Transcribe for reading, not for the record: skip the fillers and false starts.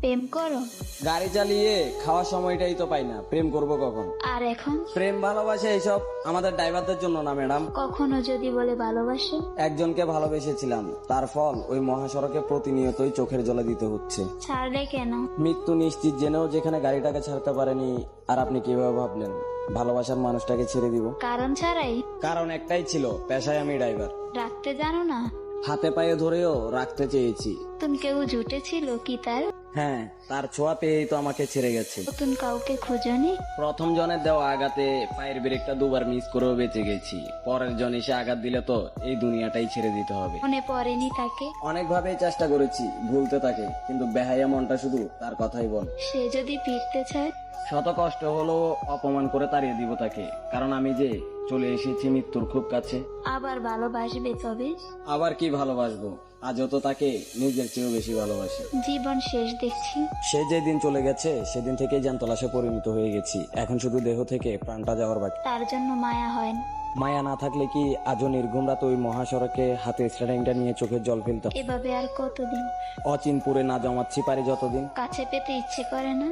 প্রেম করো? গাড়ি চালিয়ে খাওয়ার সময়টাই তো পাই না, প্রেম করব কখন? আর এখন? প্রেম ভালোবাসা এইসব আমাদের ড্রাইভারদের জন্য না ম্যাডাম। কখনো যদি বলে ভালোবাসে? একজনকে ভালোবেসেছিলাম, তার ফল ওই মহাসড়কে প্রতিনিয়তই চোখের জলে দিতে হচ্ছে। ছাড়লে কেন? মৃত্যু নিশ্চিত জেনেও যেখানে গাড়িটাকে ছাড়তে পারেনি। আর আপনি কিভাবে ভাবলেন ভালোবাসার মানুষটাকে ছেড়ে দিব? কারণ ছাড়াই? কারণ একটাই ছিল, পেশায় আমি ড্রাইভার। রাখতে জানো না? হাতে পায়ে ধরেও রাখতে চেয়েছি। নতুন কেউ জুটেছিল কি তার? হ্যাঁ, তার ছোঁয়া পেয়েই তো আমাকে ছেড়ে গেছে। নতুন কাউকে খুঁজনি? প্রথম জনের দেওয়া আঘাতে পায়ের ব্রেকটা দুবার মিস করেও বেঁচে গেছি। পরের জন এসে আঘাত দিলে তো এই দুনিয়াটাই ছেড়ে দিতে হবে। মনে পড়েনি তাকে? অনেকভাবেই চেষ্টা করেছি ভুলতে তাকে, কিন্তু বেহাইয়া মনটা শুধু তার কথাই বল। সে যদি ফিরতে চায়? শত কষ্ট হলো অপমান করে তাড়িয়ে দিব তাকে, কারণ আমি যে চলে এসেছি মৃত্যুর খুব কাছে। আবার ভালোবাসবে তবে? আবার কি ভালোবাসবো, আজও তো তাকে নিজের চেয়েও বেশি ভালোবাসি। জীবন শেষ দেখছি। সে যেদিন চলে গেছে সেদিন থেকেই জ্যান্ত লাশে পরিণত হয়ে গেছি। এখন শুধু দেহ থেকে প্রাণটা যাওয়ার বাকি। তার জন্য মায়া হয় না? মায়া না থাকলে কি আজও নির্ঘুম রাত ওই মহাসড়কে হাতে স্টারিংটা নিয়ে চোখের জল ফেলতাম? এভাবে আর কতদিন? অচিনপুরে না জমাচ্ছি পারি যতদিন। কাছে পেতে ইচ্ছে করে না?